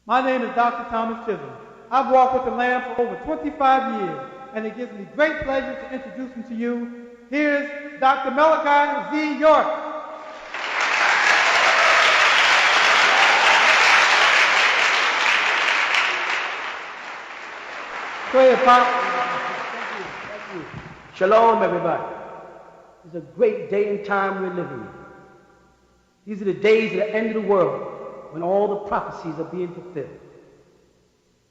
My name is Dr. Thomas Chisholm. I've walked with the Lamb for over 25 years, and it gives me great pleasure to introduce him to you. Here's Dr. Malachi Z. York. Go ahead, Pop. Thank you. Shalom, everybody. It's a great day and time we're living in. These are the days of the end of the world when all the prophecies are being fulfilled.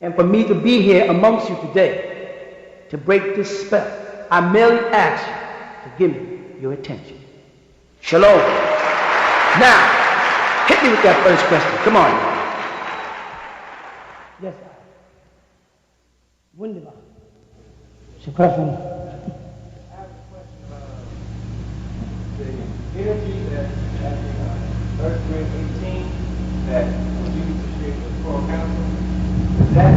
And for me to be here amongst you today to break this spell, I merely ask you to give me your attention. Shalom. Now, hit me with that first question. Come on. Yes, sir. Wunderbar. Suppression. I have a question about the energy that in Earth Grid 18 that was used to create the Coral Council. Is that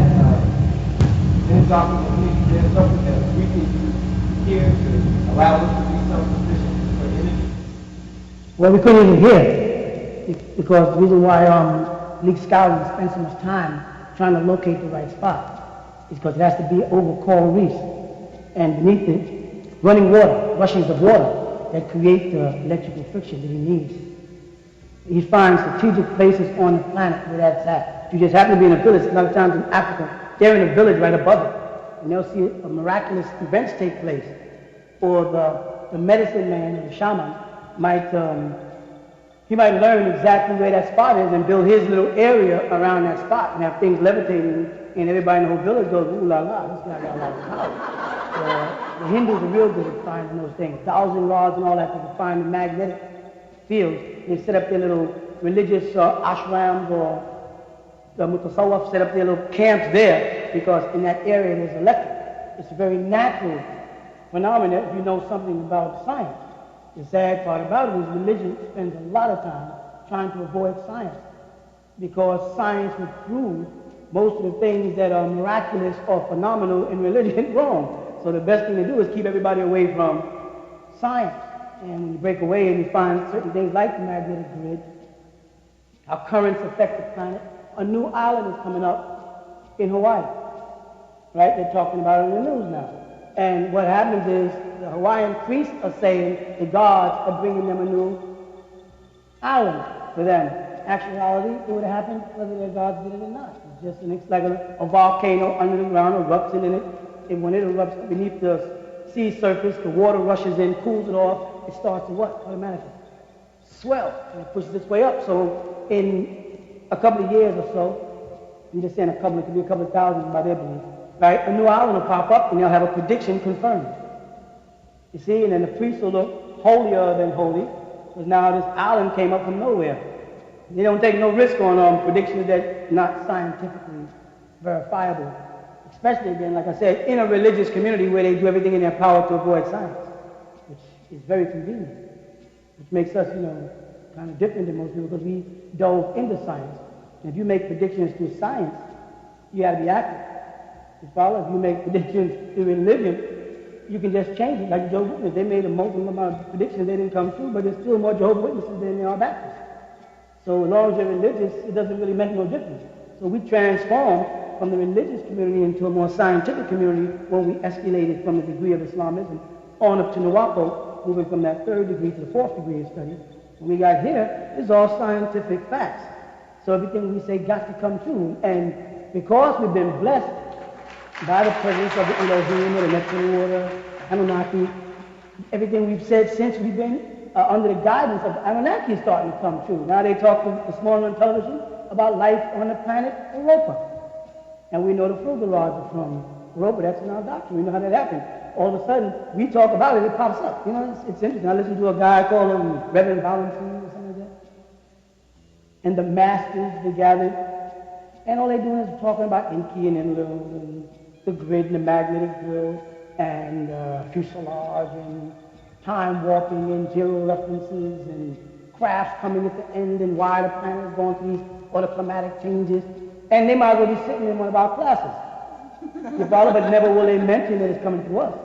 in the document, there's something that we can use here to allow us to be self-sufficient for energy? Well, we couldn't even hear it because the reason why League Scouting spends so much time trying to locate the right spot is because it has to be over coral reefs and beneath it, running water, rushings of water that create the electrical friction that he needs. He finds strategic places on the planet where that's at. If you just happen to be in a village, a lot of times in Africa, they're in a village right above it, and they'll see a miraculous events take place, or the medicine man or the shaman might learn exactly where that spot is and build his little area around that spot and have things levitating, and everybody in the whole village goes, ooh la la, this guy got a lot of power. The Hindus are real good at finding those things. 1,000 rods and all that to find the magnetic fields. They set up their little religious ashrams, or the mutasawwaf set up their little camps there because in that area there's electric. It's a very natural phenomenon if you know something about science. The sad part about it is religion spends a lot of time trying to avoid science because science would prove most of the things that are miraculous or phenomenal in religion wrong. So the best thing to do is keep everybody away from science. And when you break away and you find certain things like the magnetic grid, how currents affect the planet, a new island is coming up in Hawaii. Right? They're talking about it in the news now. And what happens is the Hawaiian priests are saying the gods are bringing them a new island for them. Actuality, it would have happened whether their gods did it or not. It's just it's like a volcano under the ground erupts in it. And when it erupts beneath the sea surface, the water rushes in, cools it off. It starts to what? Automatically swell, and it pushes its way up. So in a couple of years or so, I'm just saying a couple, it could be a couple of thousand by their belief, right? A new island will pop up, and they'll have a prediction confirmed. You see, and then the priests will look holier than holy, because now this island came up from nowhere. They don't take no risk on predictions that are not scientifically verifiable. Especially, again, like I said, in a religious community where they do everything in their power to avoid science, which is very convenient, which makes us, kind of different than most people because we dove into science. And if you make predictions through science, you got to be accurate. You follow? If you make predictions through religion, you can just change it. Like Jehovah's Witnesses, they made a multiple amount of predictions, they didn't come true, but there's still more Jehovah's Witnesses than there are Baptists. So as long as you're religious, it doesn't really make no difference. So we transform from the religious community into a more scientific community when we escalated from the degree of Islamism on up to Nawapo, moving from that third degree to the fourth degree of study. When we got here, it's all scientific facts. So everything we say got to come true. And because we've been blessed by the presence of the Elohim, the Nephilim water, Anunnaki, everything we've said since we've been under the guidance of the Anunnaki is starting to come true. Now they talk this morning on television about life on the planet Europa. And we know the frugal rods are from Europa. That's in our doctrine. We know how that happened. All of a sudden, we talk about it, it pops up. It's interesting. I listened to a guy called Reverend Valentine or something like that. And the masters, they gathered. And all they're doing is talking about Enki and Enlil and the grid and the magnetic grid and fuselage and time warping and zero references and crafts coming at the end and why the planet is going through these autoclimatic changes. And they might as well be sitting in one of our classes. You follow? But never will they mention that it's coming to us.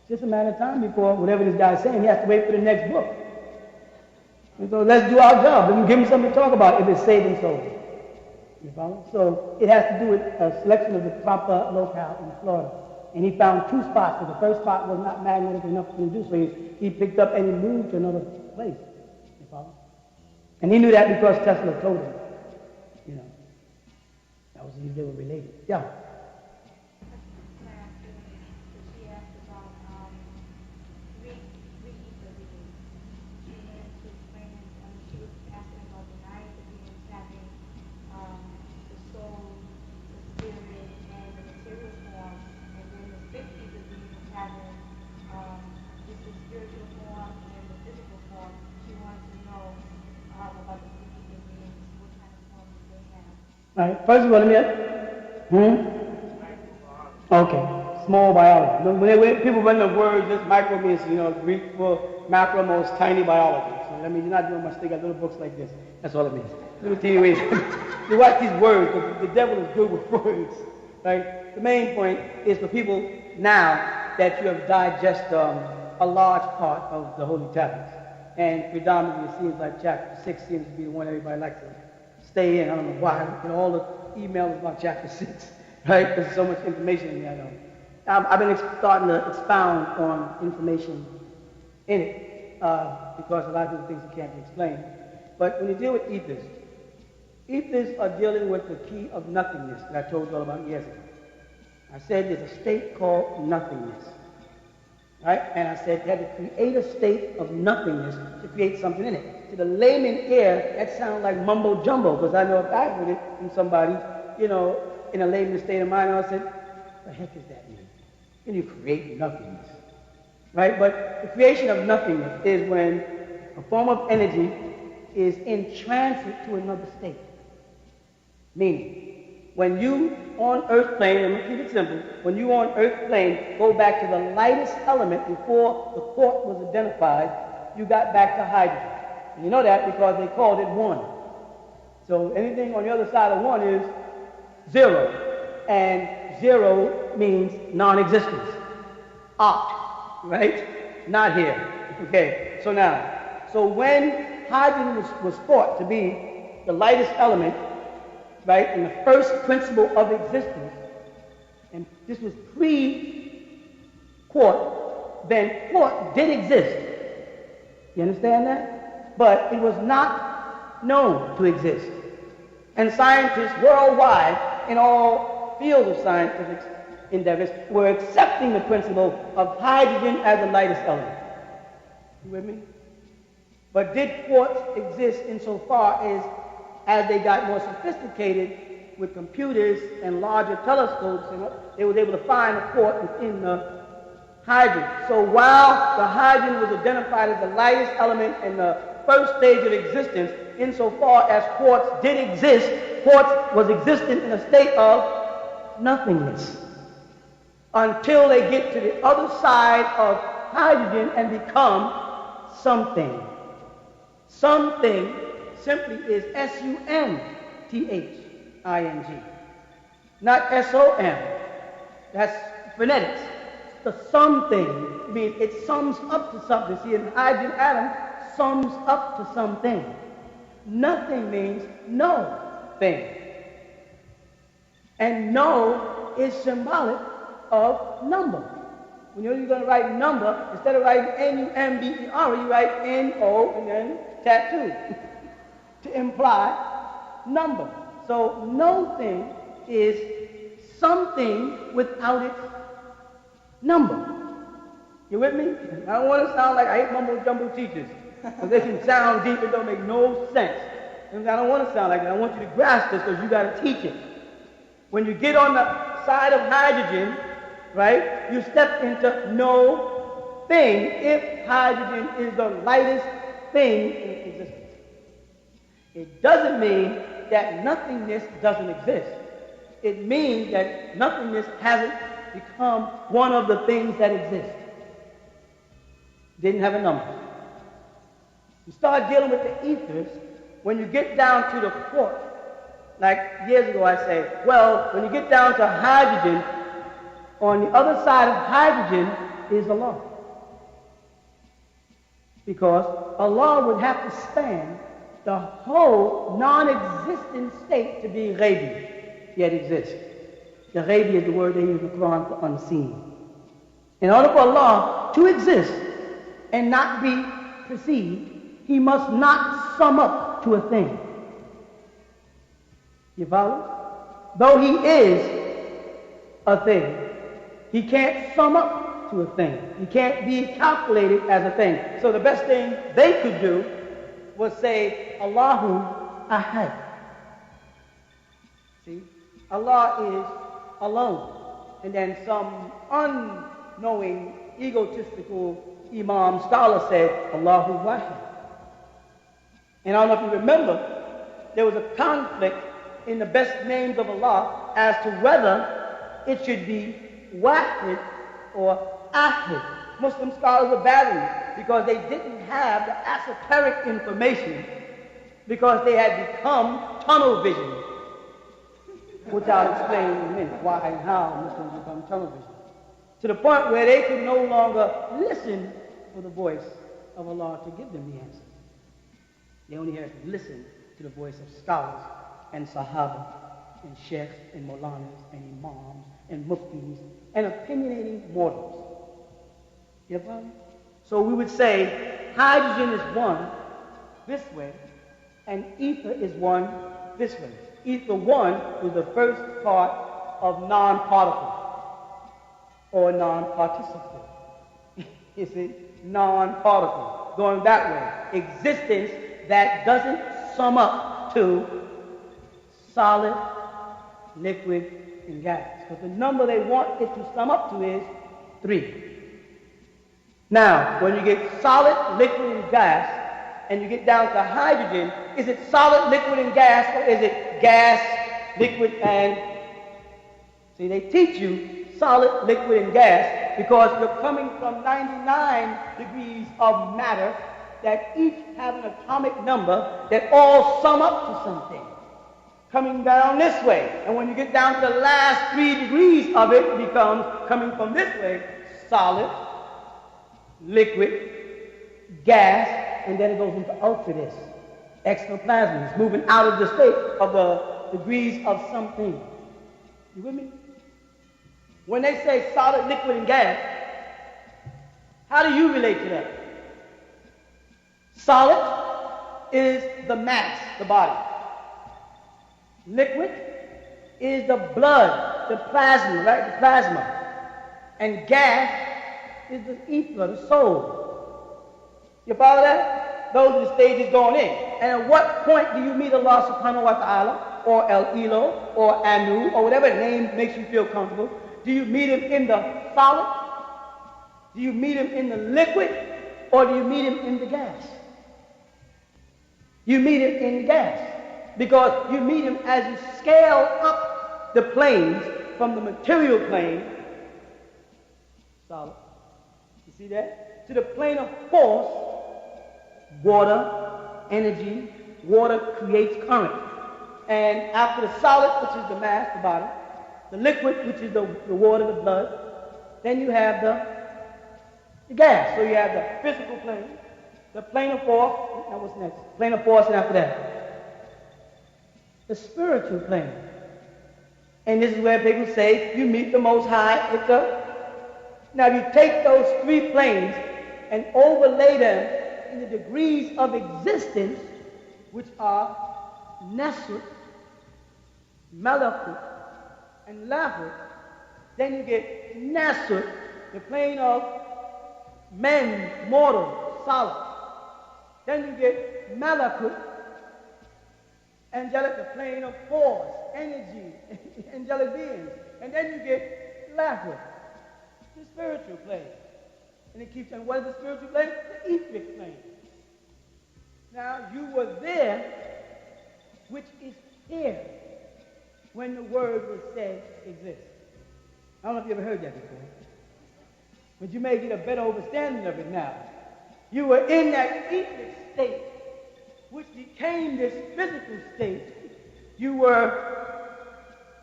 It's just a matter of time before whatever this guy's saying, he has to wait for the next book. And so let's do our job. Let's give him something to talk about if it's saving souls. You follow? So it has to do with a selection of the proper locale in Florida. And he found two spots, because the first spot was not magnetic enough for him to do, so he picked up and he moved to another place. You follow? And he knew that because Tesla told him. You know. That was, they were related. Yeah. All right, first of all, let me Okay, small biology. When people run the words, this micro means, Greek for macro means tiny biology. So you're not doing much. They got little books like this. That's all it means. Little teeny ways. You watch these words, because the devil is good with words. Right? The main point is for people now that you have digested a large part of the Holy Tablets. And predominantly it seems like chapter 6 seems to be the one everybody likes to stay in. I don't know why. All the emails about chapter 6, right? There's so much information in there. I know. I've been starting to expound on information in it because a lot of people think it can't be explained. But when you deal with ethers are dealing with the key of nothingness that I told you all about years ago. I said there's a state called nothingness. Right? And I said you had to create a state of nothingness to create something in it. To the layman ear, that sounds like mumbo jumbo, because I know if I heard it from somebody, in a layman state of mind, I said, what the heck does that mean? Can you create nothingness? Right? But the creation of nothingness is when a form of energy is in transit to another state. Meaning, when you on earth plane, and keep it simple, when you on earth plane go back to the lightest element before the quark was identified, you got back to hydrogen. And you know that because they called it 1. So anything on the other side of 1 is 0. And 0 means non-existence. Opt, right? Not here. Okay, so when hydrogen was thought to be the lightest element, right, and the first principle of existence, and this was pre-quark, then quark did exist. You understand that? But it was not known to exist. And scientists worldwide, in all fields of scientific endeavors, were accepting the principle of hydrogen as the lightest element. You with me? But did quartz exist insofar as they got more sophisticated with computers and larger telescopes, and they were able to find the quartz within the hydrogen. So while the hydrogen was identified as the lightest element in the first stage of existence, insofar as quartz did exist, quartz was existent in a state of nothingness until they get to the other side of hydrogen and become something. Something simply is S-U-M-T-H-I-N-G, not S-O-M. That's phonetics. The something, I mean, it sums up to something. See, an hydrogen atom sums up to something. Nothing means no thing. And no is symbolic of number. When you're going to write number, instead of writing N-U-M-B-E-R, you write N-O and then tattoo to imply number. So no thing is something without its number. You with me? I don't want to sound like I hate mumbo jumbo teachers, because they can sound deep and don't make no sense. And I don't want to sound like that. I want you to grasp this because you got to teach it. When you get on the side of hydrogen, right, you step into no thing if hydrogen is the lightest thing in existence. It doesn't mean that nothingness doesn't exist. It means that nothingness hasn't become one of the things that exist. Didn't have a number. You start dealing with the ethers when you get down to the quark. Like years ago I say, well, when you get down to hydrogen, on the other side of hydrogen is Allah. Because Allah would have to span the whole non-existent state to be ghaibi, yet exists. The ghaibi is the word they use in the Quran for unseen. In order for Allah to exist and not be perceived, he must not sum up to a thing. You follow? Though he is a thing, he can't sum up to a thing. He can't be calculated as a thing. So the best thing they could do was say, Allahu Ahad. See? Allah is alone. And then some unknowing, egotistical Imam scholar said, Allahu Wahid. And I don't know if you remember, there was a conflict in the best names of Allah as to whether it should be Wahid or Ahid. Muslim scholars were battling because they didn't have the esoteric information, because they had become tunnel vision, which I'll explain in a minute why and how Muslims become tunnel vision, to the point where they could no longer listen for the voice of Allah to give them the answer. They only had to listen to the voice of scholars and Sahaba and Sheikhs and Molanas and Imams and Muftis and opinionating mortals. You follow me? So we would say hydrogen is one this way and ether is one this way. Ether one is the first part of non-particle or non-participle. You see? Non-particle. Going that way. Existence that doesn't sum up to solid, liquid, and gas. Because the number they want it to sum up to is 3. Now, when you get solid, liquid, and gas, and you get down to hydrogen, is it solid, liquid, and gas, or is it gas, liquid, and... See, they teach you solid, liquid, and gas because you're coming from 99 degrees of matter that each have an atomic number that all sum up to something. Coming down this way. And when you get down to the last 3 degrees of it, becomes, coming from this way, solid, liquid, gas, and then it goes into ultra-this, exoplasm. It's moving out of the state of the degrees of something. You with me? When they say solid, liquid, and gas, how do you relate to that? Solid is the mass, the body. Liquid is the blood, the plasma, right? The plasma. And gas is the ether, the soul. You follow that? Those are the stages going in. And at what point do you meet Allah subhanahu wa ta'ala, or El Elo, or Anu, or whatever name makes you feel comfortable? Do you meet him in the solid? Do you meet him in the liquid? Or do you meet him in the gas? You meet him in the gas. Because you meet him as you scale up the planes from the material plane, solid, you see that? To the plane of force, water, energy, water creates current. And after the solid, which is the mass, the body, the liquid, which is the water, the blood, then you have the gas. So you have the physical plane, the plane of force, now what's next? Plane of force, and after that, the spiritual plane. And this is where people say you meet the Most High at the... Now if you take those 3 planes and overlay them in the degrees of existence, which are Nesut, Malakut, and Lahut, then you get Nasut, the plane of men, mortal, solid. Then you get Malakut, angelic, the plane of force, energy, angelic beings. And then you get Lahut, the spiritual plane. And it keeps saying, what is the spiritual plane? The etheric plane. Now, you were there, which is here, when the word was said exists. I don't know if you ever heard that before, but you may get a better understanding of it now. You were in that etheric state, which became this physical state. You were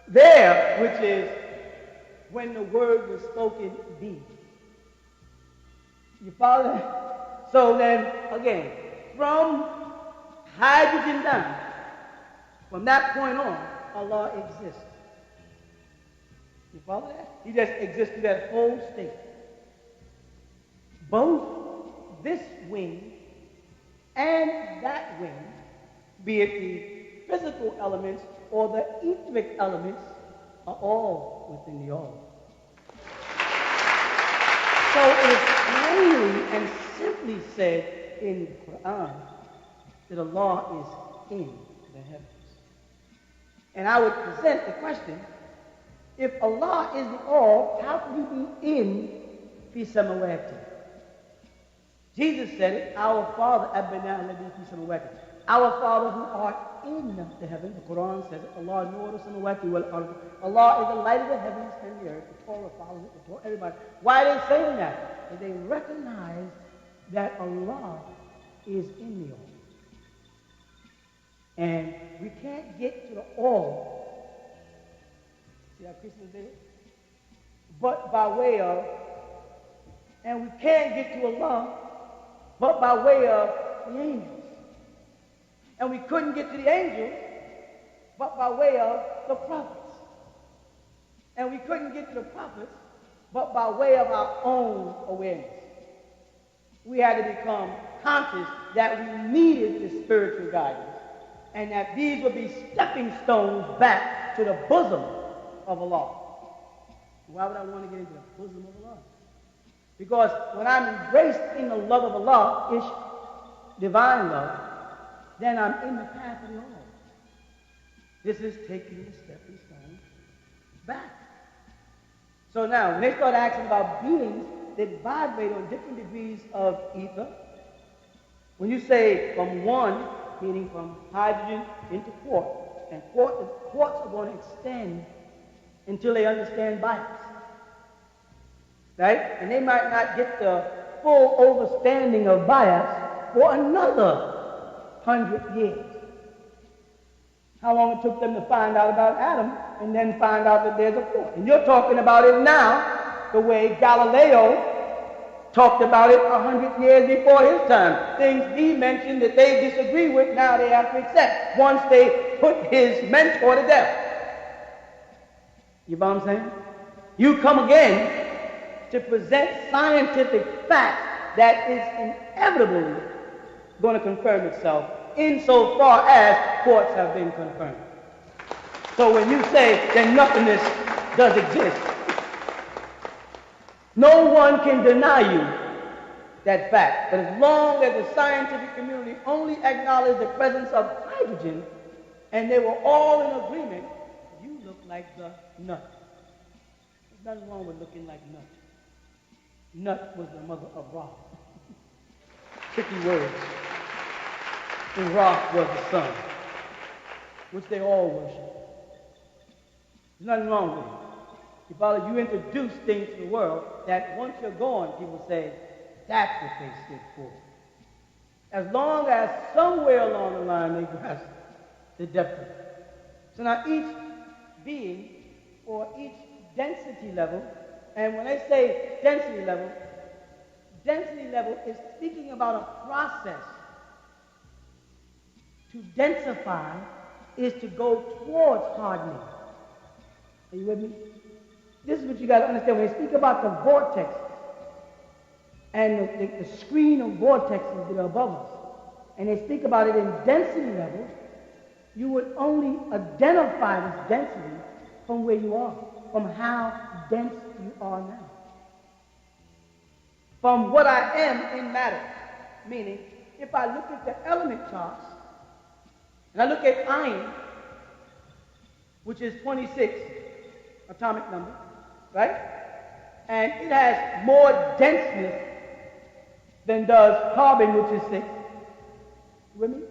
there, which is when the word was spoken, be. You follow that? So then, again, from hydrogen down, from that point on, Allah exists. You follow that? He just exists through that whole state. Both this wing and that wing, be it the physical elements or the etheric elements, are all within the all. So it is plainly and simply said in the Quran that Allah is in the heavens. And I would present the question, if Allah is the all, how can he be in fi samawati? Jesus said it, our Father, Abana alladhi fi samawati. Our Father who art in the heavens. The Quran says it, Allah nur samawati wal ard. Allah is the light of the heavens and the earth. The Torah follows it, the Torah, everybody. Why are they saying that? Because they recognize that Allah is in the all. And we can't get to the all. See how Christians did it? But by way of, and we can't get to Allah, but by way of the angels. And we couldn't get to the angels, but by way of the prophets. And we couldn't get to the prophets, but by way of our own awareness. We had to become conscious that we needed the spiritual guidance, and that these would be stepping stones back to the bosom of Allah. Why would I want to get into the bosom of Allah? Because when I'm embraced in the love of Allah, ish, divine love, then I'm in the path of the all. This is taking the stepping stone back. So now, when they start asking about beings that vibrate on different degrees of ether, when you say from one, meaning from hydrogen into quartz, and quartz are going to extend until they understand bias. Right? And they might not get the full understanding of bias for another 100 years. How long it took them to find out about Adam and then find out that there's a quartz. And you're talking about it now the way Galileo talked about it 100 years before his time. Things he mentioned that they disagree with, now they have to accept once they put his mentor to death. You know what I'm saying? You come again to present scientific fact that is inevitably going to confirm itself insofar as quartz have been confirmed. So when you say that nothingness does exist, no one can deny you that fact. But as long as the scientific community only acknowledged the presence of hydrogen and they were all in agreement, you look like the nut. There's nothing wrong with looking like nut. Nut was the mother of Ra. Tricky words. And Ra was the sun, which they all worship. There's nothing wrong with it. You follow, you introduce things to the world that once you're gone, people say, that's what they stood for. As long as somewhere along the line they grasp the depth of it. So now each being, or each density level, and when I say density level is speaking about a process. To densify is to go towards hardening. Are you with me? This is what you got to understand. When they speak about the vortex and the screen of vortexes that are above us, and they speak about it in density levels, you would only identify this density from where you are, from how dense you are now. From what I am in matter. Meaning, if I look at the element charts, and I look at iron, which is 26 atomic number, right? And it has more denseness than does carbon, which is 6. You with me?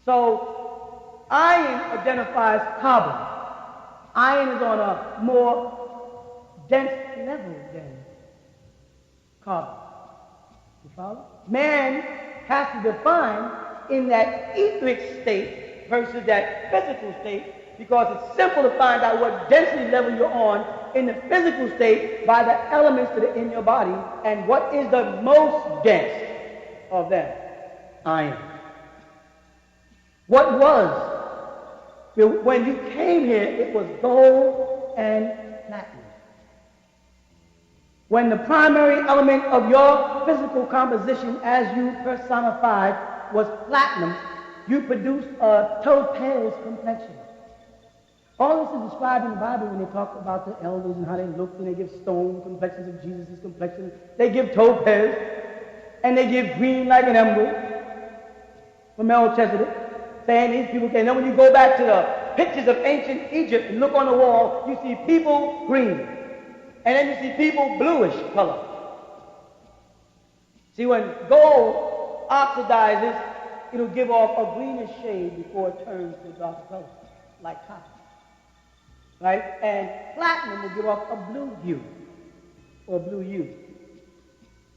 So iron identifies carbon. Iron is on a more dense level than carbon. You follow? Man has to define in that etheric state versus that physical state, because it's simple to find out what density level you're on in the physical state by the elements that are in your body, and what is the most dense of them? Iron. What was? When you came here, it was gold and platinum. When the primary element of your physical composition as you personified was platinum, you produced a topaz complexion. All this is described in the Bible when they talk about the elders and how they looked, and they give stone complexions of Jesus' complexion. They give topaz, and they give green like an emerald from Melchizedek, saying these people can. And then when you go back to the pictures of ancient Egypt and look on the wall, you see people green, and then you see people bluish color. See, when gold oxidizes, it'll give off a greenish shade before it turns to a darker color, like copper. Right? And platinum will give off a blue hue, or blue hue.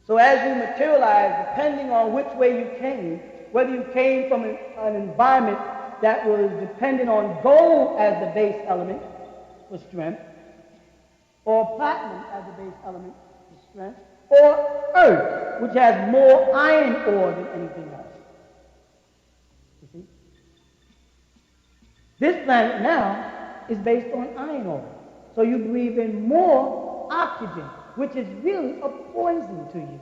So as you materialize, depending on which way you came, whether you came from an environment that was dependent on gold as the base element for strength, or platinum as the base element for strength, or earth, which has more iron ore than anything else. You see? This planet now is based on iron ore. So you breathe in more oxygen, which is really a poison to you.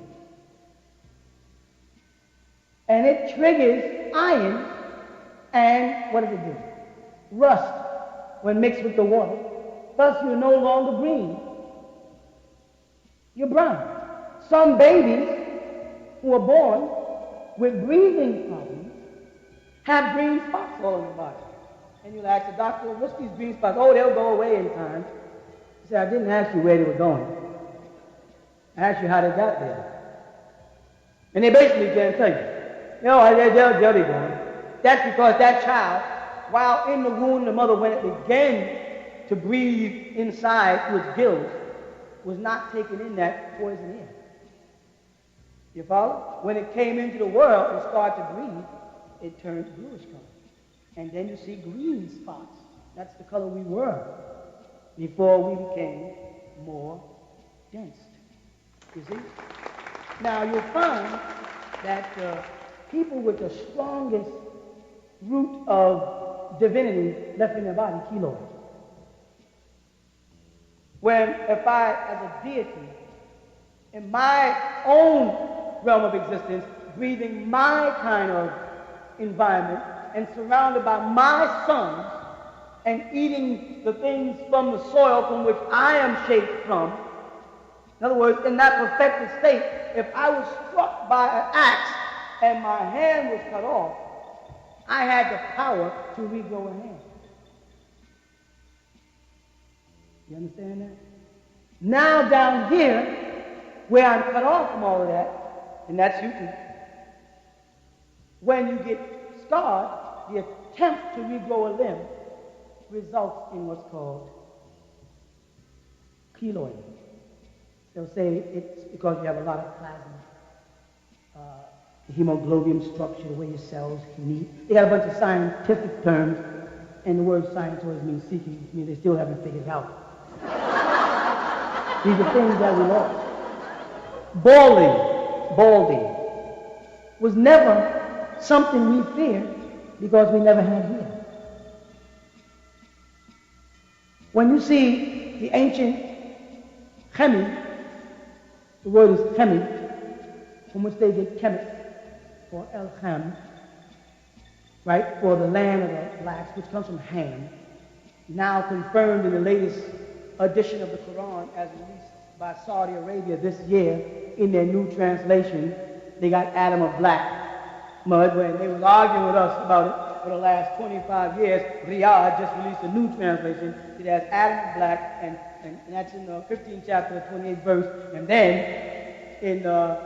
And it triggers iron, and what does it do? Rust when mixed with the water. Thus, you're no longer green. You're brown. Some babies who are born with breathing problems have green spots all over their body. And you'll ask the doctor, what's these green spots? Oh, they'll go away in time. He said, I didn't ask you where they were going. I asked you how they got there. And they basically can't tell you. They're going. That's because that child, while in the womb of the mother, when it began to breathe inside through its gills, was not taking in that poison air. You follow? When it came into the world and started to breathe, it turned bluish color. And then you see green spots. That's the color we were before we became more dense. You see? Now you'll find that people with the strongest root of divinity left in their body, keloid. When if I, as a deity, in my own realm of existence, breathing my kind of environment, and surrounded by my sons, and eating the things from the soil from which I am shaped from. In other words, in that perfected state, if I was struck by an axe and my hand was cut off, I had the power to regrow a hand. You understand that? Now down here, where I'm cut off from all of that, and that's you too, when you get scarred, the attempt to regrow a limb results in what's called keloid. They'll say it's because you have a lot of plasma, the hemoglobin structure, the way your cells meet. They got a bunch of scientific terms, and the word science always means seeking, which means they still haven't figured it out. These are things that we lost. Balding, was never something we feared because we never had hair. When you see the ancient Kemet, the word is Kemet, from which they get Kemet, or El-Ham, right, for the land of the blacks, which comes from Ham, now confirmed in the latest edition of the Quran as released by Saudi Arabia this year in their new translation. They got Adam of black mud, when they was arguing with us about it for the last 25 years. Riyadh just released a new translation. It has Adam of black, and that's in the 15th chapter, 28th verse, and then in the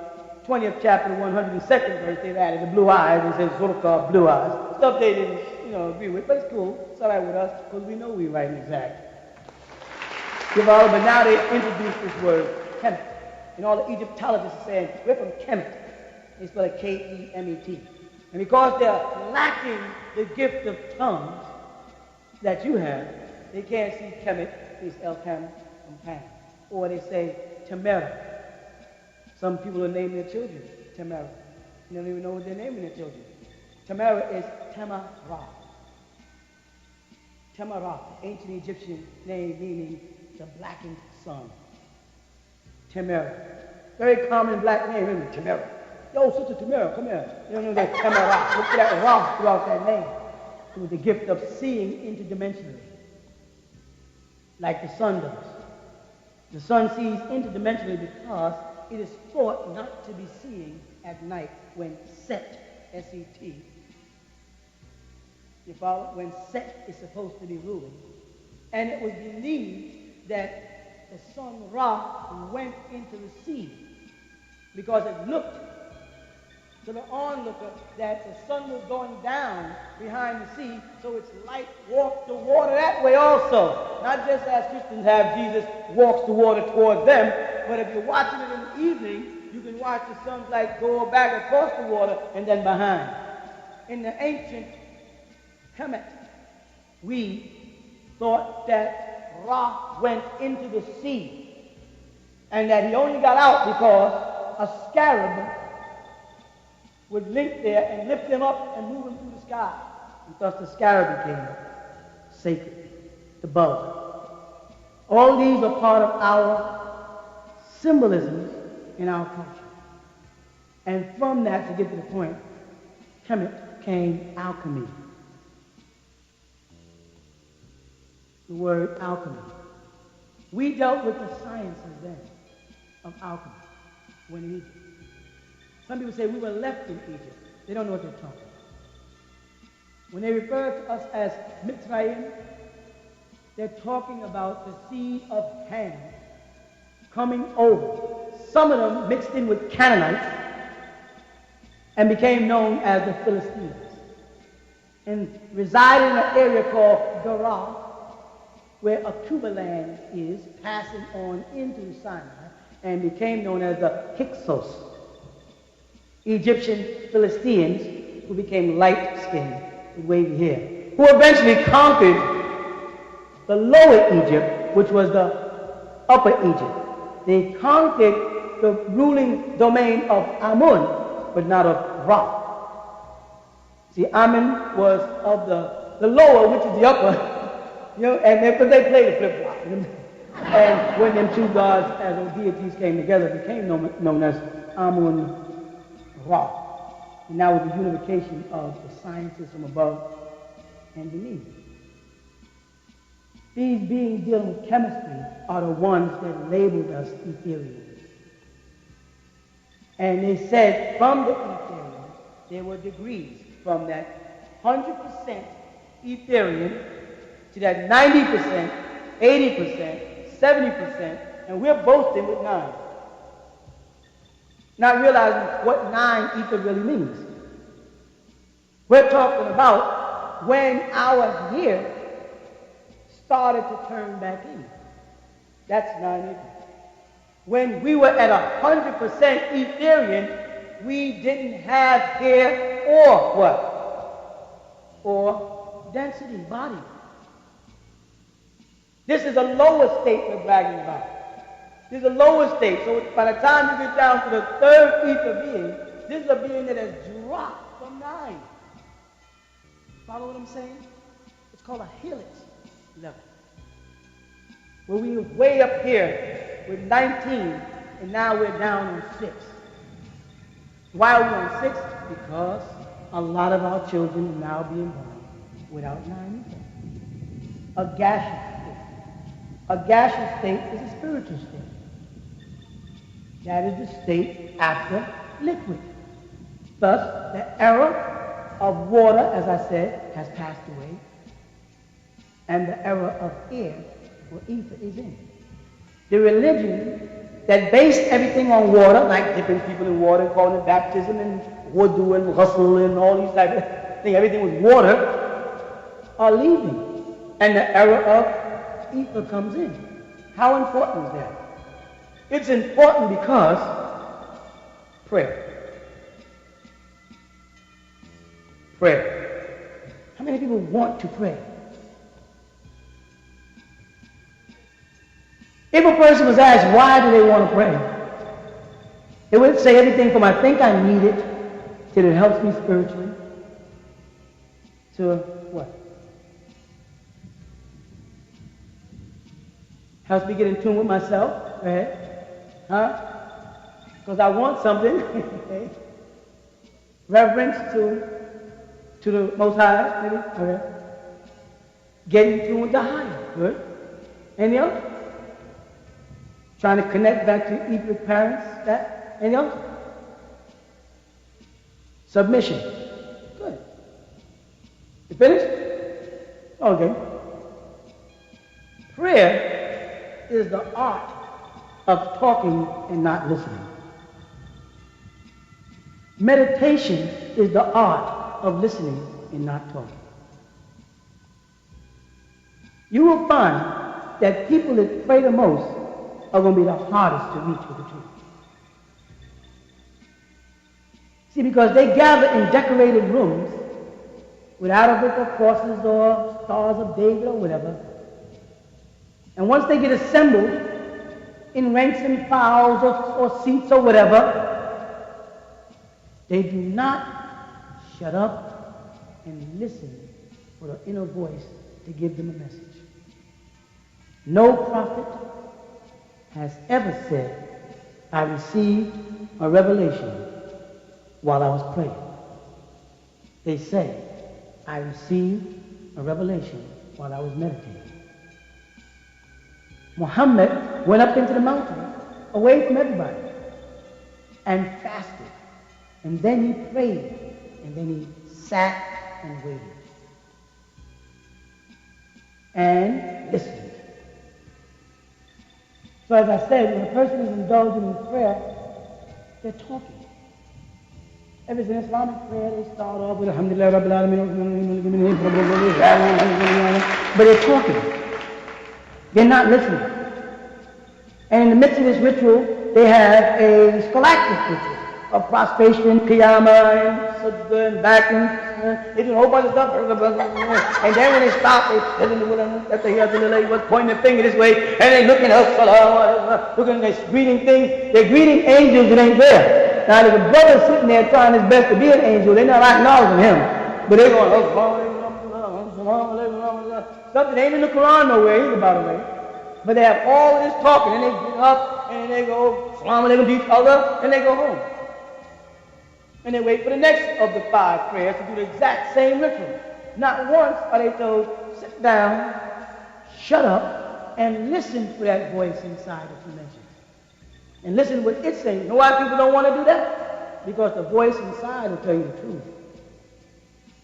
20th chapter, 102nd verse, they've added the blue eyes. They say Zulqa, blue eyes. Stuff they didn't, agree with, but it's cool. It's all right with us because we know we right and exact. But now they introduced this word, Kemet. And all the Egyptologists are saying, we're from Kemet. They spell it K-E-M-E-T. And because they're lacking the gift of tongues that you have, they can't see Kemet, it's El-Kam from Ham. Or they say Temera. Some people are naming their children Temera. They don't even know what they're naming their children. Tamara is Tamarah. Tamarah, ancient Egyptian name meaning the blackened sun. Tamara. Very common black name, isn't it? Tamara. Yo, Sister Tamara, come here. You don't know that Tamarah. Look for that Ra throughout that name. It was the gift of seeing interdimensionally, like the sun does. The sun sees interdimensionally because it is thought not to be seeing at night when Set, S-E-T. You follow? When Set is supposed to be ruling. And it was believed that the sun Ra went into the sea because it looked to the onlooker that the sun was going down behind the sea, so its light walked the water that way also. Not just as Christians have Jesus walks the water towards them, but if you're watching it in the evening, you can watch the sun's light go back across the water and then behind. In the ancient Kemet, we thought that Ra went into the sea and that he only got out because a scarab would link there and lift him up and move him through the sky. And thus the scarab became sacred, the bug. All these are part of our symbolisms in our culture. And from that, to get to the point, Kemet came alchemy. The word alchemy. We dealt with the sciences then of alchemy when in Egypt. Some people say we were left in Egypt. They don't know what they're talking about. When they refer to us as Mitzrayim, they're talking about the seed of Ham coming over. Some of them mixed in with Canaanites and became known as the Philistines and resided in an area called Gerar, where Akuba land is, passing on into Sinai, and became known as the Hyksos. Egyptian Philistines who became light-skinned with wavy hair, who eventually conquered the lower Egypt, which was the upper Egypt. They conquered the ruling domain of Amun, but not of Ra. See, Amun was of the lower, which is the upper, and but they played the flip-flop. And when them two gods, as those deities came together, became known as Amun Ra. And now with the unification of the sciences from above and beneath. These beings dealing with chemistry are the ones that labeled us Etherians. And they said from the Etherians, there were degrees from that 100% Etherian to that 90%, 80%, 70%, and we're boasting with 9. Not realizing what 9 ether really means. We're talking about when our here started to turn back in. That's 9 ether. When we were at 100% Etherian, we didn't have hair or what? Or density, body. This is a lower state we're bragging about. This is a lower state. So by the time you get down to the third ether being, this is a being that has dropped from 9. Follow what I'm saying? It's called a helix level. Where we were way up here with 19, and now we're down on 6. Why are we on 6? Because a lot of our children are now being born without 9 ether. A gaseous state. A gaseous state is a spiritual state. That is the state after liquid. Thus, the era of water, as I said, has passed away. And the era of air, or ether, is in. The religion that based everything on water, like dipping people in water, calling it baptism, and wudu, and ghusl, and all these types of things, everything with water, are leaving. And the era of ether comes in. How important is that? It's important because prayer. Prayer. How many people want to pray? If a person was asked, why do they want to pray? They would say everything from I think I need it, till it helps me spiritually, to what? Helps me get in tune with myself. Go ahead. Huh? Because I want something. Okay. Reverence to the Most High, maybe. Okay. Getting in tune with the higher. Good. Anything else? Trying to connect back to eat with parents. That. Anything else? Submission. Good. You finished? Okay. Prayer is the art of talking and not listening. Meditation is the art of listening and not talking. You will find that people that pray the most are going to be the hardest to reach with the truth. See, because they gather in decorated rooms without a book of crosses or stars of David or whatever. And once they get assembled in ranks and files or seats or whatever, they do not shut up and listen for the inner voice to give them a message. No prophet has ever said, I received a revelation while I was praying. They say, I received a revelation while I was meditating. Muhammad went up into the mountain away from everybody and fasted. And then he prayed. And then he sat and waited. And listened. So as I said, when a person is indulging in prayer, they're talking. If it's an Islamic prayer, they start off with Alhamdulillah Rabbil Alameen, but they're talking. They're not listening. And in the midst of this ritual, they have a scholastic ritual of prostration, qiyamah, and sajda, and back, and they do a whole bunch of stuff. And then when they stop, they was pointing their finger this way, and they looking up, looking, they're greeting things. They're greeting angels that ain't there. Now there's a brother sitting there trying his best to be an angel. They're not acknowledging him, but they're going, something ain't in the Quran nowhere either, by the way. But they have all of this talking, and they get up, and they go, Salaam alaikum to each other, and they go home. And they wait for the next of the 5 prayers to do the exact same ritual. Not once are they told, sit down, shut up, and listen for that voice inside that you mentioned. And listen to what it's saying. You know why people don't want to do that? Because the voice inside will tell you the truth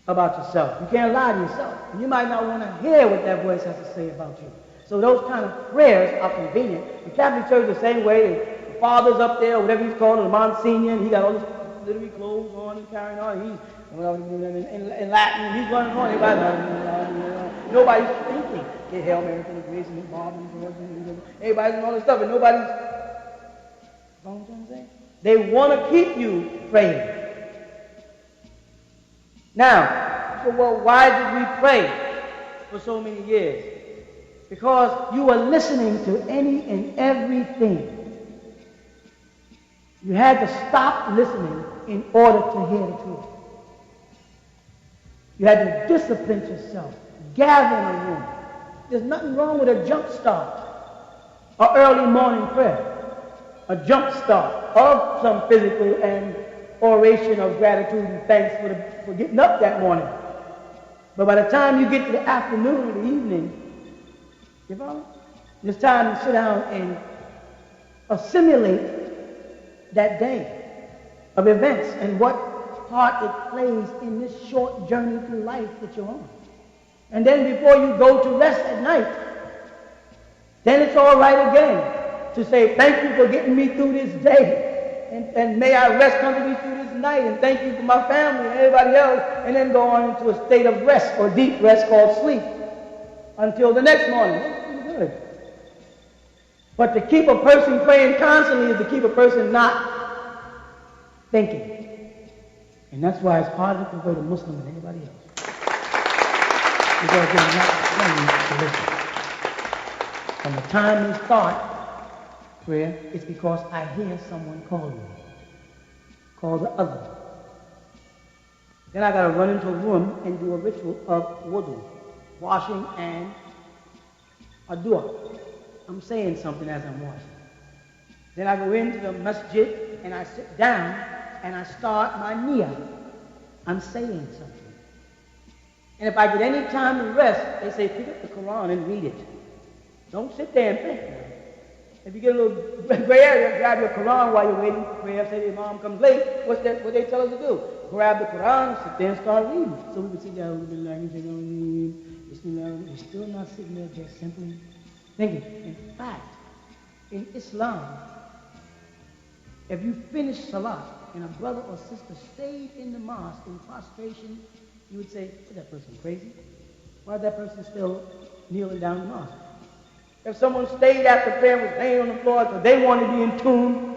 about yourself. You can't lie to yourself. And you might not want to hear what that voice has to say about you. So those kind of prayers are convenient. The Catholic Church is the same way. The father's up there, or whatever he's called, the Monsignor, and he got all this literary clothes on and carrying on. He's in Latin, he's running on. Nobody's thinking. They Hail Mary, full of grace, and his mom, and everybody's doing all this stuff, and nobody's. You know what I'm saying? They want to keep you praying. Now, so well, why did we pray for so many years? Because you were listening to any and everything. You had to stop listening in order to hear the truth. You had to discipline yourself, gather in a room. There's nothing wrong with a jump start, an early morning prayer, a jump start of some physical and oration of gratitude and thanks for getting up that morning. But by the time you get to the afternoon or the evening, you follow? It's time to sit down and assimilate that day of events and what part it plays in this short journey through life that you're on. And then before you go to rest at night, then it's all right again to say, thank you for getting me through this day. And may I rest comfortably through this night. And thank you for my family and everybody else. And then go on into a state of rest or deep rest called sleep until the next morning. That's pretty good. But to keep a person praying constantly is to keep a person not thinking. And that's why it's harder to convert a Muslim than anybody else. Because they're not trained to listen. From the time they start prayer, it's because I hear someone calling me. Call the other. Then I got to run into a room and do a ritual of wudu, washing and a dua. I'm saying something as I'm washing. Then I go into the masjid and I sit down and I start my niyyah. I'm saying something. And if I get any time to rest, they say pick up the Quran and read it. Don't sit there and think. If you get a little gray area, grab your Quran while you're waiting for prayer. Say the Imam comes late. What they tell us to do? Grab the Quran, sit there and start reading. So we would sit down, we're still not sitting there just simply thinking. In fact, in Islam, if you finish salah and a brother or sister stayed in the mosque in prostration, you would say, is that person crazy? Why is that person still kneeling down in the mosque? If someone stayed after prayer and was laying on the floor because they wanted to be in tune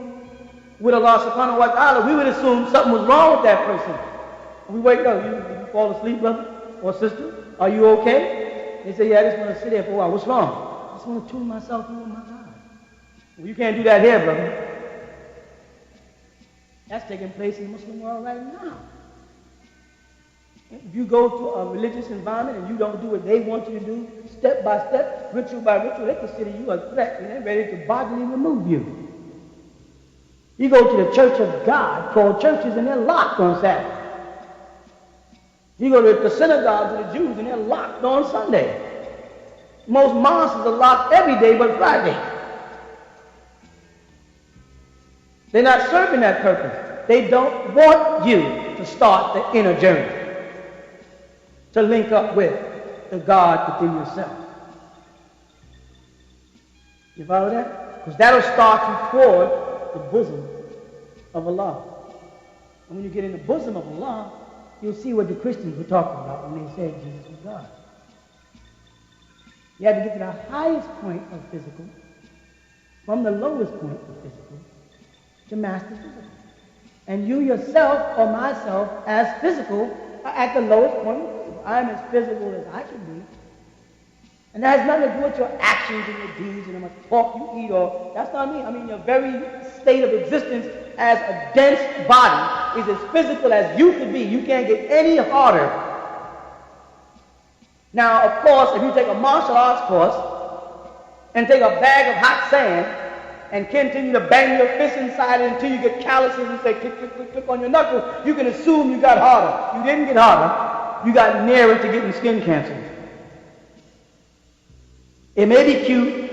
with Allah subhanahu wa ta'ala, we would assume something was wrong with that person. And we wake up, you fall asleep, brother or sister? Are you okay? They say, yeah, I just want to sit there for a while. What's wrong? I just want to tune myself in with my God. Well, you can't do that here, brother. That's taking place in the Muslim world right now. If you go to a religious environment and you don't do what they want you to do, step by step, ritual by ritual, they consider you a threat and they're ready to bodily remove you. You go to the Church of God, called churches, and they're locked on Sabbath. You go to the synagogues of the Jews and they're locked on Sunday. Most mosques are locked every day but Friday. They're not serving that purpose. They don't want you to start the inner journey, to link up with the God within yourself. You follow that? Because that'll start you toward the bosom of Allah. And when you get in the bosom of Allah, you'll see what the Christians were talking about when they said Jesus was God. You had to get to the highest point of physical, from the lowest point of physical, to master physical. And you yourself or myself as physical are at the lowest point of physical. I'm as physical as I can be. And that has nothing to do with your actions and your deeds and how much pork you eat or, that's not me. I mean, your very state of existence as a dense body is as physical as you could be. You can't get any harder. Now, of course, if you take a martial arts course and take a bag of hot sand and continue to bang your fist inside it until you get calluses and say click, click, click, click on your knuckle, you can assume you got harder. You didn't get harder. You got nearer to getting skin cancer. It may be cute.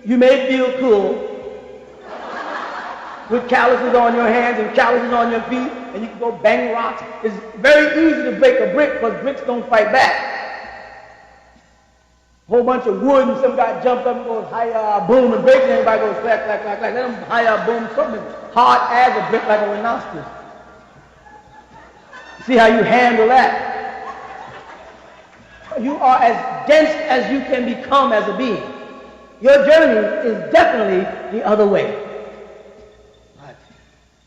You may feel cool with calluses on your hands and calluses on your feet, and you can go bang rocks. It's very easy to break a brick because bricks don't fight back. Whole bunch of wood and some guy jumped up and goes hi-ya, boom, and breaks, and everybody goes clack, clack, clack, clack. Let them hi-ya, boom, something hard as a brick like a rhinoceros. See how you handle that. You are as dense as you can become as a being. Your journey is definitely the other way. But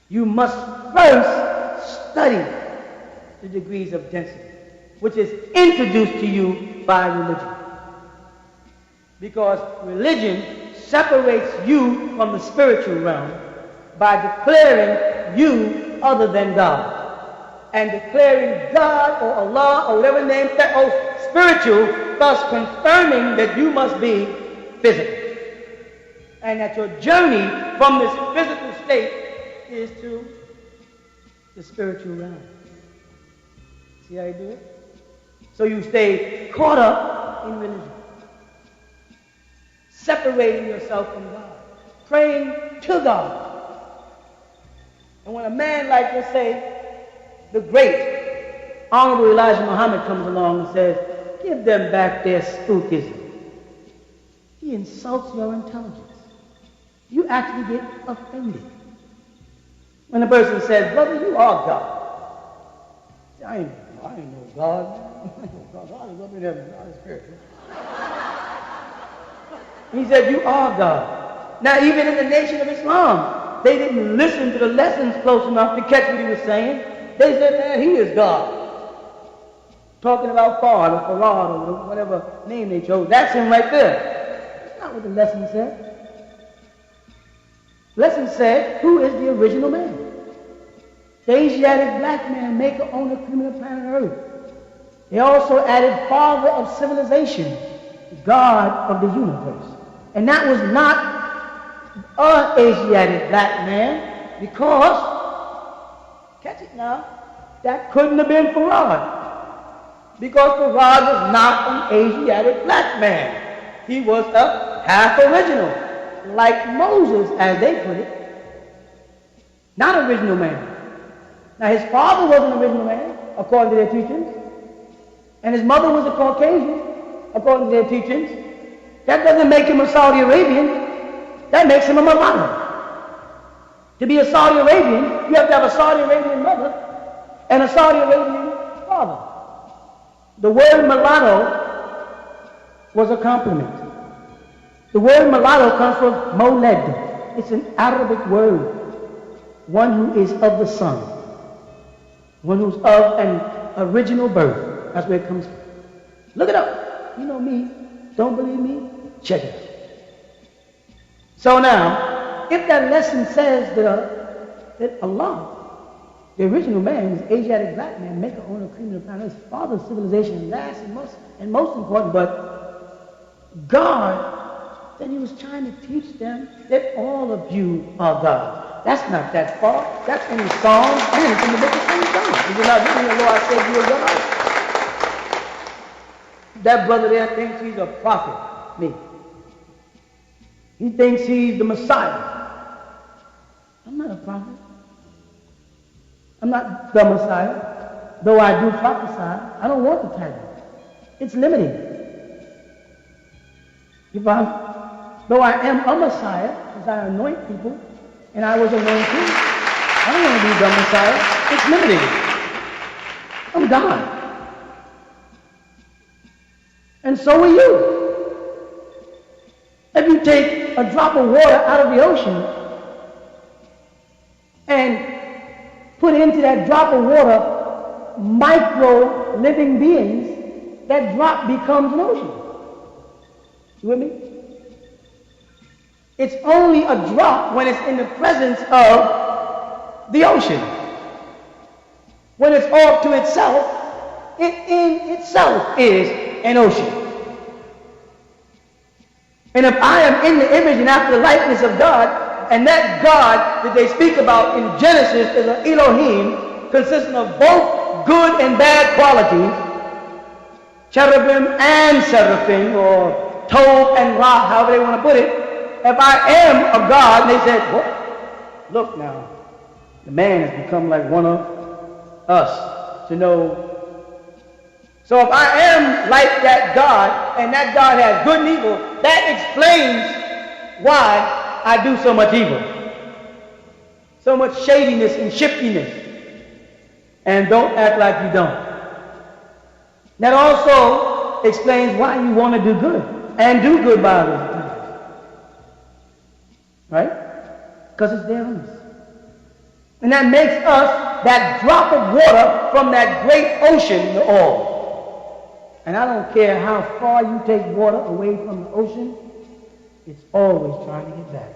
you must first study the degrees of density, which is introduced to you by religion. Because religion separates you from the spiritual realm by declaring you other than God. And declaring God or Allah or whatever name that spiritual, thus confirming that you must be physical. And that your journey from this physical state is to the spiritual realm. See how you do it? So you stay caught up in religion, separating yourself from God, praying to God. And when a man like, let's say, the great Honorable Elijah Muhammad comes along and says, give them back their spookism, he insults your intelligence. You actually get offended. When a person says, brother, you are God. I ain't no God. I ain't no God. God is up in heaven. God is spiritual. He said, you are God. Now, even in the Nation of Islam, they didn't listen to the lessons close enough to catch what he was saying. They said, man, he is God. Talking about Fard or Farad or whatever name they chose. That's him right there. That's not what the lesson said. The lesson said, who is the original man? The Asiatic black man, maker, owner, criminal planet Earth. They also added father of civilization, God of the universe. And that was not an Asiatic black man, because, catch it now, that couldn't have been Farad. Because Farad was not an Asiatic black man. He was a half original, like Moses, as they put it. Not an original man. Now his father was an original man, according to their teachings, and his mother was a Caucasian, according to their teachings. That doesn't make him a Saudi Arabian. That makes him a mulatto. To be a Saudi Arabian, you have to have a Saudi Arabian mother and a Saudi Arabian father. The word mulatto was a compliment. The word mulatto comes from moled. It's an Arabic word. One who is of the sun. One who's of an original birth. That's where it comes from. Look it up. You know me. Don't believe me? Check it out. So now, if that lesson says that Allah, the original man, is Asiatic black man, maker, owner, creator of the planet, father of civilization, last and most important, but God, then he was trying to teach them that all of you are God. That's not that far. That's in the Psalms and it's in the book of St. John. If you're not reading the law, I said you are God. That brother there thinks he's a prophet. Me. He thinks he's the Messiah. I'm not a prophet. I'm not the Messiah. Though I do prophesy, I don't want the title. It's limiting. Though I am a Messiah, because I anoint people, and I was anointed, I don't want to be the Messiah. It's limiting. I'm God. And so are you. If you take a drop of water out of the ocean and put into that drop of water micro living beings, that drop becomes an ocean. You with me? It's only a drop when it's in the presence of the ocean. When it's off to itself, it in itself is an ocean. And if I am in the image and after the likeness of God, and that God that they speak about in Genesis is an Elohim, consisting of both good and bad qualities, cherubim and seraphim, or Tov and Ra, however they want to put it. If I am of God, and they said, well, look now, the man has become like one of us to know. So if I am like that God, and that God has good and evil, that explains why I do so much evil. So much shadiness and shiftiness. And don't act like you don't. That also explains why you want to do good, and do good by others. Right? Because it's there on us. And that makes us that drop of water from that great ocean, the all. And I don't care how far you take water away from the ocean, it's always trying to get back.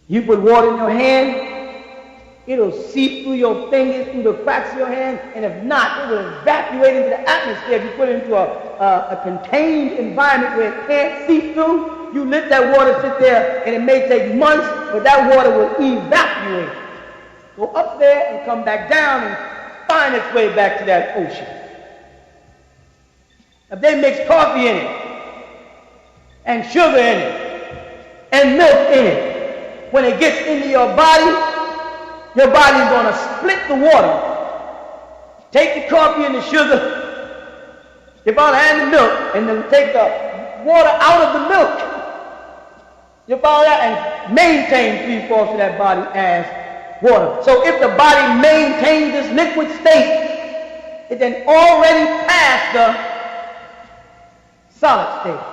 You put water in your hand, it'll seep through your fingers, through the cracks of your hand, and if not, it will evaporate into the atmosphere. If you put it into a contained environment where it can't seep through, you let that water sit there, and it may take months, but that water will evaporate. Go up there and come back down and find its way back to that ocean. If they mix coffee in it, and sugar in it, and milk in it, when it gets into your body's going to split the water. Take the coffee and the sugar, your body and the milk, and then take the water out of the milk. You follow that? And maintain 3/4 of that body as water. So if the body maintains this liquid state, it then already passed the solid state.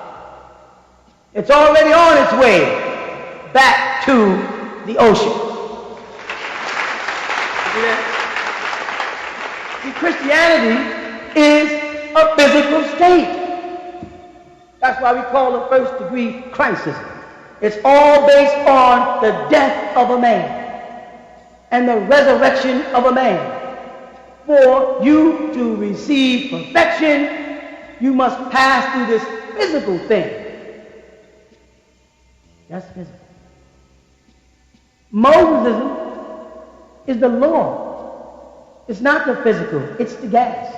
It's already on its way back to the ocean. See that? See, Christianity is a physical state. That's why we call the first degree crisis. It's all based on the death of a man. and the resurrection of a man. For you to receive perfection, you must pass through this physical thing. That's physical. Mosesism is the law. It's not the physical, it's the gas.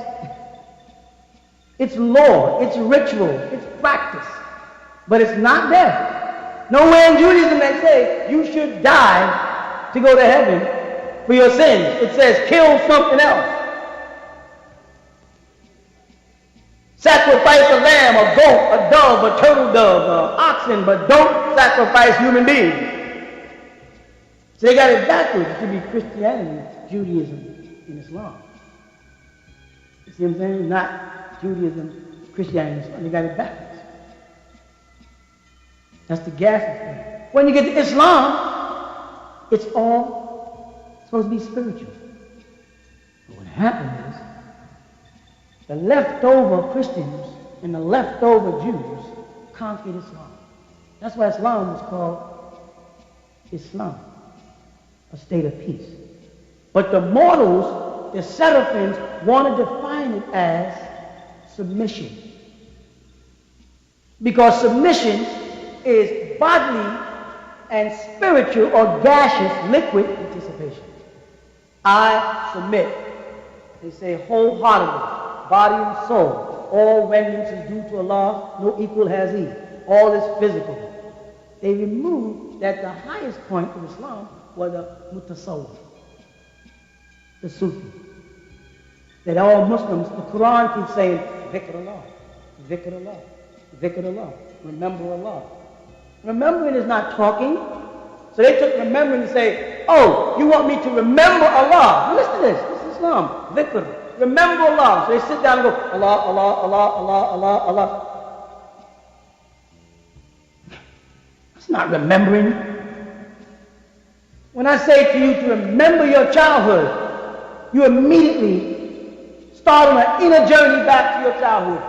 It's law, it's ritual, it's practice. But it's not there. Nowhere in Judaism they say you should die to go to heaven for your sins. It says kill something else. Sacrifice a lamb, a goat, a dove, a turtle dove, an oxen, but don't sacrifice human beings. So they got it backwards. It should be Christianity, Judaism, and Islam. You see what I'm saying? Not Judaism, Christianity, Islam. They got it backwards. That's the gases thing. When you get to Islam, it's all supposed to be spiritual. But what happened is, the leftover Christians and the leftover Jews conquered Islam. That's why Islam was called Islam, a state of peace. But the mortals, the seraphims, want to define it as submission. Because submission is bodily and spiritual or gaseous liquid participation. I submit. They say wholeheartedly. Body and soul, all vengeance is due to Allah, no equal has he. All is physical. They removed that the highest point of Islam was the mutasawwif, the Sufi. That all Muslims, the Quran keeps saying, dhikr Allah, dhikr Allah, dhikr Allah, remember Allah. Remembering is not talking. So they took remembering and say, oh, you want me to remember Allah? Now listen to this. This is Islam, dhikr. Remember Allah. So they sit down and go, Allah, Allah, Allah, Allah, Allah, Allah. That's not remembering. When I say to you to remember your childhood, you immediately start on an inner journey back to your childhood.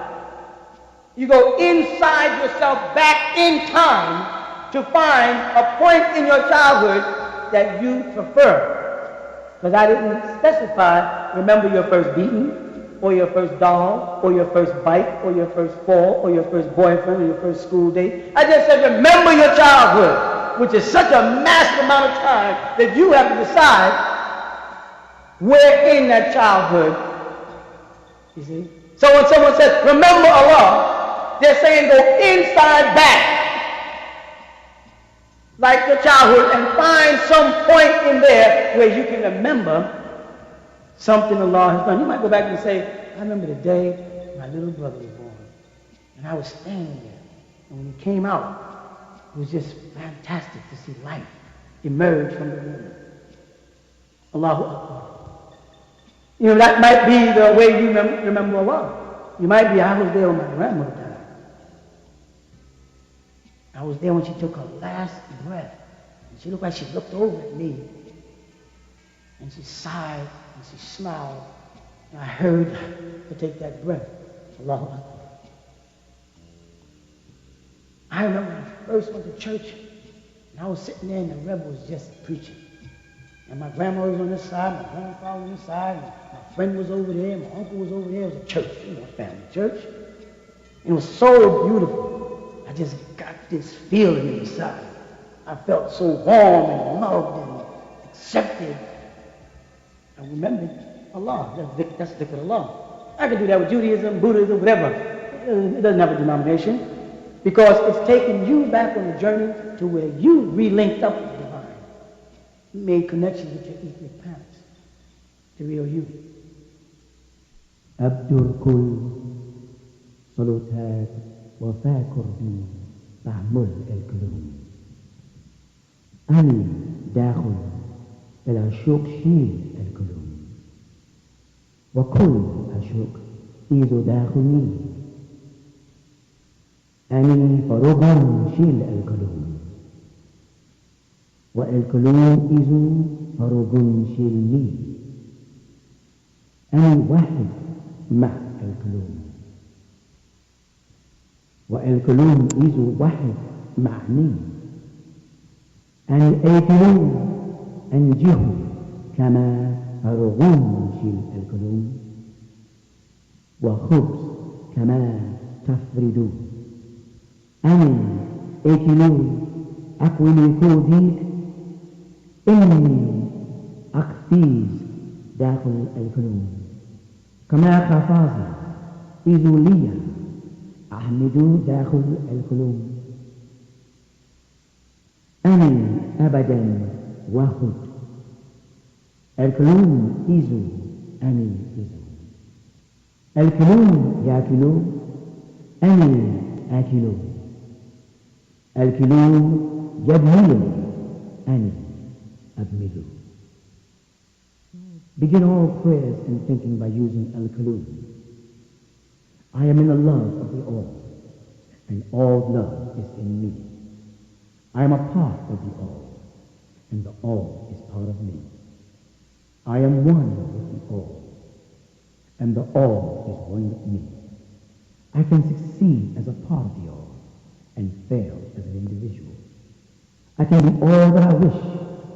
You go inside yourself back in time to find a point in your childhood that you prefer. Because I didn't specify, remember your first beating, or your first doll, or your first bike, or your first fall, or your first boyfriend, or your first school date. I just said remember your childhood, which is such a massive amount of time that you have to decide where in that childhood, you see. So when someone says remember Allah, they're saying go inside back, like your childhood, and find some point in there where you can remember something Allah has done. You might go back and say, I remember the day my little brother was born, and I was standing there, and when he came out, it was just fantastic to see life emerge from the womb. Allahu Akbar. You know, that might be the way you remember Allah. You might be, I was there when my grandmother died. I was there when she took her last breath. And she looked like she looked over at me. And she sighed and she smiled. And I heard her take that breath. Allahu Akbar. I remember when I first went to church, and I was sitting there and the Rebbe was just preaching. And my grandmother was on this side, my grandfather on this side, and my friend was over there, my uncle was over there. It was a church, you know, a family church. And it was so beautiful. I just got this feeling inside. I felt so warm and loved and accepted. I remembered Allah. That's dhikr Allah. I can do that with Judaism, Buddhism, whatever. It doesn't have a denomination. Because it's taking you back on a journey to where you re-linked up with the divine. You made connections with your ethnic parents. The real you. أبدر صلوتات وفاكر بي بعمل القلوب أني داخل إلى شوق شيل القلوب وكل أشوق إذا داخلي أني فروغ شيل القلوب والقلوب إذا فروغ شيلني أني واحد مع القلوب والقلوب إذا واحد معني أن القلوب أنجه كما الرغم في الكلوم وخبز كما تفردون أنا أكلون أكوين كوديك إني أقفيز داخل الكلوم كما خفاظي إذولية أحمد داخل الكلوم أنا أبدا واخد الكلوم إيزو أني إيزو الكلوم يأكلون أني آكلون الكلوم يبملون أني أبملون. Begin all prayers and thinking by using al-Kalum. I am in the love of the all, and all love is in me. I am a part of the all, and the all is part of me. I am one with the all, and the all is one with me. I can succeed as a part of the all, and fail as an individual. I can be all that I wish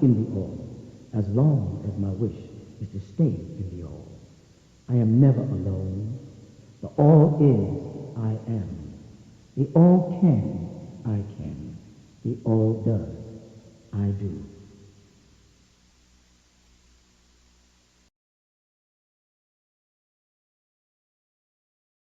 in the all, as long as my wish is to stay in the all. I am never alone. The all is, I am. The all can, I can. The all does, I do.